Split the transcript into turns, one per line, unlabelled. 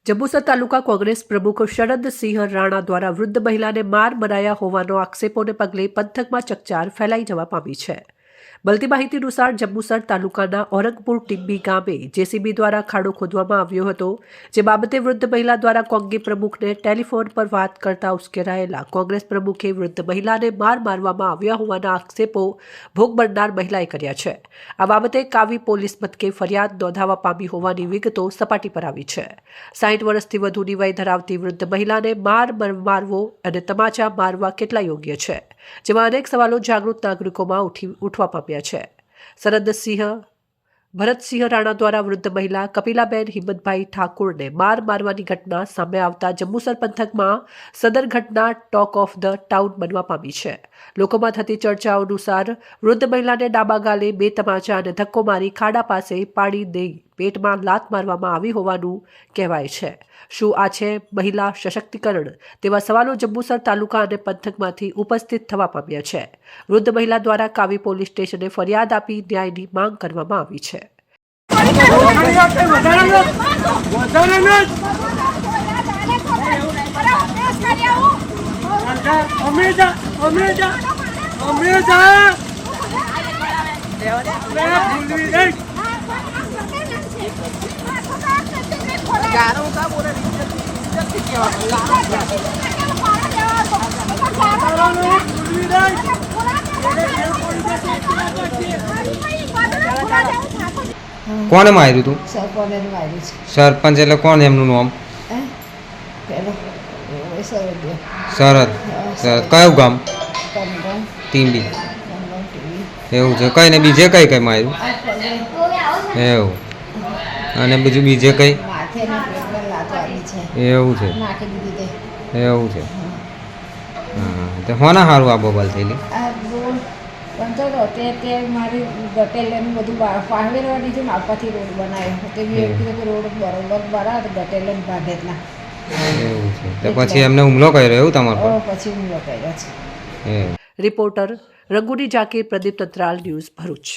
જંબુસર તાલુકા કોંગ્રેસ પ્રમુખ શરદસિંહ રાણા દ્વારા વૃદ્ધ મહિલાને માર મરાયા હોવાનો આક્ષેપોને પગલે પંથકમાં ચકચાર ફેલાઈ જવા પામી છે। મળતી માહિતી અનુસાર જંબુસર તાલુકાના ઓરંગપુર ટીમ્બી ગામે જેસીબી દ્વારા ખાડો ખોદવામાં આવ્યો હતો, જે બાબતે વૃદ્ધ મહિલા દ્વારા કોંગ્રેસ પ્રમુખને ટેલિફોન પર વાત કરતા ઉશ્કેરાયેલા કોંગ્રેસ પ્રમુખે વૃદ્ધ મહિલાને માર મારવામાં આવ્યા હોવાના આક્ષેપો ભોગ બનનાર મહિલાએ કર્યા છે। આ બાબતે કાવી પોલીસ મથકે ફરિયાદ નોંધાવા પામી હોવાની વિગતો સપાટી પર આવી છે। 60 વર્ષથી વધુની વય ધરાવતી વૃદ્ધ મહિલાને મારવો અને તમાચા મારવા કેટલા યોગ્ય છે, જેમાં અનેક સવાલો જાગૃત નાગરિકોમાં ઉઠવા પામ્યા છે। શરદસિંહ ભરતસિંહ રાણા દ્વારા વૃદ્ધ મહિલા કપિલાબેન હિંમતભાઈ ઠાકુરને માર મારવાની ઘટના સામે આવતા જંબુસર પંથકમાં સદર ઘટના ટોક ઓફ ધ ટાઉન બનવા પામી છે। લોકોમાં થતી ચર્ચાઓ અનુસાર વૃદ્ધ મહિલાને ડાબા ગાલે 2 તમાચા અને ધક્કો મારી ખાડા પાસે પાડી દઈ પેટમાં લાત મારવામાં આવી હોવાનું કહેવાય છે। શું આ છે મહિલા સશક્તિકરણ? તેવા સવાલો જંબુસર તાલુકા અને પંથકમાંથી ઉપસ્થિત થવા પામ્યા છે। વૃદ્ધ મહિલા દ્વારા કાવી પોલીસ સ્ટેશને ફરિયાદ આપી ન્યાયની માંગ કરવામાં આવી છે।
કોને માર્યું તું?
સરપંચને માર્યું છે।
સરપંચ એટલે કોણ? એમનું નામ?
પેલો
શરદ? કયું ગામ? ટીમ્બી? એવું છે। કઈ ને બીજે કઈ કઈ માર્યું? એવું? અને બીજું બીજે કઈ?
માથે ને પેટમાં લાત વાગી છે।
એવું છે?
નાખી દીધી તે।
એવું છે? હા, તો હોના સારું આ બોબલ થયેલી?
આ રોડ બનતો હતો તે મારી ગટેલનું બધું પાહવેરવા દીધું ને આપવાથી રોડ બનાવ્યો તે બી કીધું કે રોડ બરોબર બનાવે તો ગટેલન બાંધેલા।
એવું છે? તો પછી એમને હુમલો કર્યો એવું તમારો?
પછી હું કર્યો છે।
રિપોર્ટર રંગુની જાકીર, પ્રદીપ તંત્રાલ, ન્યૂઝ ભરૂચ।